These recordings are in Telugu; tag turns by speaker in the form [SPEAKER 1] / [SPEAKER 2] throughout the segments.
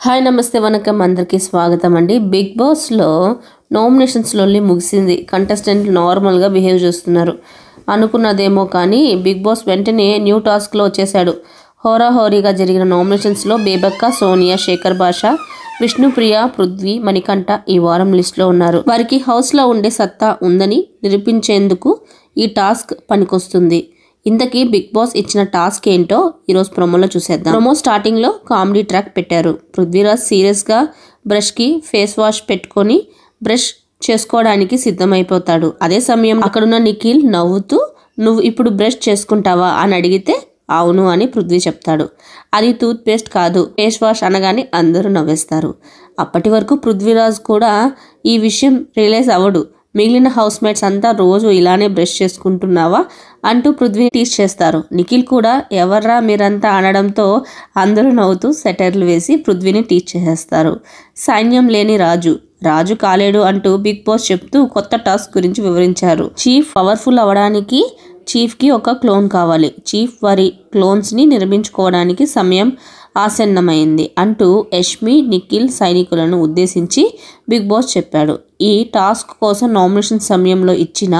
[SPEAKER 1] హాయ్ నమస్తే వనకం అందరికీ స్వాగతం అండి. బిగ్ బాస్లో నామినేషన్స్లో ముగిసింది. కంటెస్టెంట్లు నార్మల్గా బిహేవ్ చేస్తున్నారు అనుకున్నదేమో, కానీ బిగ్ బాస్ వెంటనే న్యూ టాస్క్లో వచ్చేసాడు. హోరాహోరీగా జరిగిన నామినేషన్స్లో బేబక్క, సోనియా, శేఖర్ భాషా, విష్ణుప్రియ, పృథ్వీ, మణికంఠ ఈ వారం లిస్టులో ఉన్నారు. వారికి హౌస్లో ఉండే సత్తా ఉందని నిరూపించేందుకు ఈ టాస్క్ పనికొస్తుంది. ఇంతకీ బిగ్ బాస్ ఇచ్చిన టాస్క్ ఏంటో ఈరోజు ప్రోమోలో చూసేద్దాం. ప్రోమో స్టార్టింగ్ లో కామెడీ ట్రాక్ పెట్టారు. పృథ్వీరాజ్ సీరియస్ గా బ్రష్ కి ఫేస్ వాష్ పెట్టుకొని బ్రష్ చేసుకోవడానికి సిద్ధమైపోతాడు. అదే సమయం అక్కడున్న నిఖిల్ నవ్వుతూ, నువ్వు ఇప్పుడు బ్రష్ చేసుకుంటావా అని అడిగితే అవును అని పృథ్వీ చెప్తాడు. అది టూత్ పేస్ట్ కాదు, ఫేస్ వాష్ అనగానే అందరూ నవ్వేస్తారు. అప్పటి వరకు పృథ్వీరాజ్ కూడా ఈ విషయం రియలైజ్ అవ్వడు. మిగిలిన హౌస్ మేట్స్ అంతా రోజు ఇలానే బ్రష్ చేసుకుంటున్నావా అంటూ పృథ్వీ టీచ్ చేస్తారు. నిఖిల్ కూడా ఎవర్రా మీరంతా అనడంతో అందరూ నవ్వుతూ సెటర్లు వేసి పృథ్వీని టీచ్ చేసేస్తారు. సైన్యం లేని రాజు కాలేడు అంటూ బిగ్ బాస్ చెప్తూ కొత్త టాస్క్ గురించి వివరించారు. చీఫ్ పవర్ఫుల్ అవడానికి చీఫ్కి ఒక క్లోన్ కావాలి. చీఫ్ వారి క్లోన్స్ని నిర్మించుకోవడానికి సమయం ఆసన్నమైంది అంటూ యష్మి, నిఖిల్ సైనికులను ఉద్దేశించి బిగ్ బాస్ చెప్పాడు. ఈ టాస్క్ కోసం నామినేషన్ సమయంలో ఇచ్చిన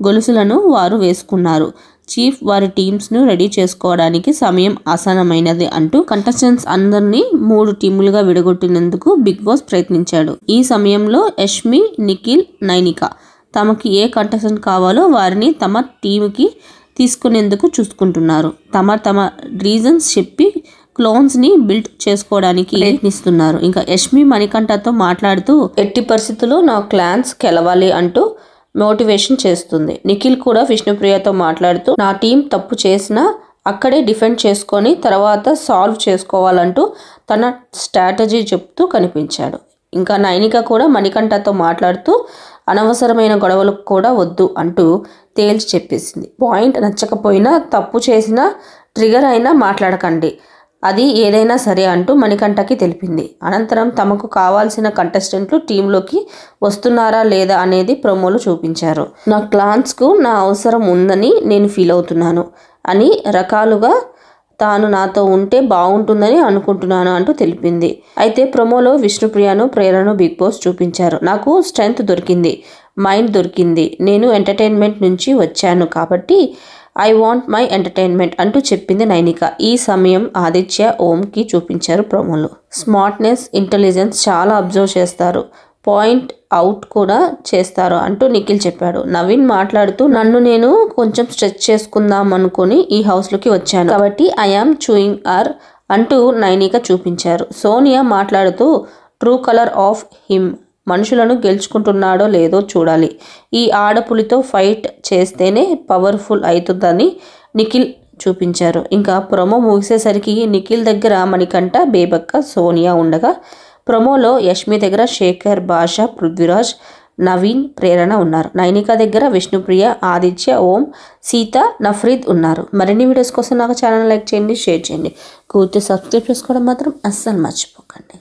[SPEAKER 1] గొలుసులను వారు వేసుకున్నారు. చీఫ్ వారి టీమ్స్ను రెడీ చేసుకోవడానికి సమయం ఆసన్నమైనది అంటూ కంటెస్టెంట్స్ అందరినీ 3 టీములుగా విడగొట్టినందుకు బిగ్ బాస్ ప్రయత్నించాడు. ఈ సమయంలో యష్మి, నిఖిల్, నైనిక తమకి ఏ కంటెస్టెంట్ కావాలో వారిని తమ టీముకి తీసుకునేందుకు చూసుకుంటున్నారు. తమ రీజన్స్ చెప్పి క్లోన్స్ ని బిల్డ్ చేసుకోవడానికి ప్రయత్నిస్తున్నారు. ఇంకా యష్మి మణికంఠతో మాట్లాడుతూ ఎట్టి పరిస్థితుల్లో నా క్లాన్స్ గెలవాలి అంటూ మోటివేషన్ చేస్తుంది. నిఖిల్ కూడా విష్ణుప్రియతో మాట్లాడుతూ నా టీం తప్పు చేసినా అక్కడే డిఫెండ్ చేసుకొని తర్వాత సాల్వ్ చేసుకోవాలంటూ తన స్ట్రాటజీ చెప్తూ కనిపించాడు. ఇంకా నైనిక కూడా మణికంఠతో మాట్లాడుతూ అనవసరమైన గొడవలు కూడా వద్దు అంటూ తేల్చి చెప్పేసింది. పాయింట్ నచ్చకపోయినా, తప్పు చేసినా, ట్రిగర్ అయినా మాట్లాడకండి, అది ఏదైనా సరే అంటూ మణికంఠకి తెలిపింది. అనంతరం తమకు కావాల్సిన కంటెస్టెంట్లు టీంలోకి వస్తున్నారా లేదా అనేది ప్రోమోలో చూపించారు. నా క్లాన్స్కు నా అవసరం ఉందని నేను ఫీల్ అవుతున్నాను అని రకాలుగా తాను నాతో ఉంటే బాగుంటుందని అనుకుంటున్నాను అంటూ తెలిపింది. అయితే ప్రోమోలో విష్ణుప్రియను, ప్రేరణను బిగ్ బాస్ చూపించారు. నాకు స్ట్రెంగ్త్ దొరికింది, మైండ్ దొరికింది, నేను ఎంటర్టైన్మెంట్ నుంచి వచ్చాను కాబట్టి ఐ వాంట్ మై ఎంటర్టైన్మెంట్ అంటూ చెప్పింది నైనిక. ఈ సమయం ఆదిత్య, ఓంకి చూపించారు ప్రోమోలో. స్మార్ట్నెస్, ఇంటెలిజెన్స్ చాలా అబ్జర్వ్ చేస్తారు, పాయింట్ అవుట్ కూడా చేస్తారు అంటూ నిఖిల్ చెప్పాడు. నవీన్ మాట్లాడుతూ నన్ను నేను కొంచెం స్ట్రెచ్ చేసుకుందాం అనుకుని ఈ హౌస్లోకి వచ్చాను కాబట్టి ఐఆమ్ చూయింగ్ ఆర్ అంటూ నైనిక చూపించారు. సోనియా మాట్లాడుతూ ట్రూ కలర్ ఆఫ్ హిమ్, మనుషులను గెలుచుకుంటున్నాడో లేదో చూడాలి, ఈ ఆడపులితో ఫైట్ చేస్తేనే పవర్ఫుల్ అవుతుందని నిఖిల్ చూపించారు. ఇంకా ప్రొమో ముగిసేసరికి నిఖిల్ దగ్గర మణికంఠ, బేబక్క, సోనియా ఉండగా ప్రొమోలో యష్మి దగ్గర శేఖర్ భాషా, పృథ్వీరాజ్, నవీన్, ప్రేరణ ఉన్నారు. నైనిక దగ్గర విష్ణుప్రియ, ఆదిత్య, ఓం, సీత, నఫ్రీద్ ఉన్నారు. మరిన్ని వీడియోస్ కోసం నాకు ఛానల్ లైక్ చేయండి, షేర్ చేయండి, పూర్తి సబ్స్క్రైబ్ చేసుకోవడం మాత్రం అస్సలు మర్చిపోకండి.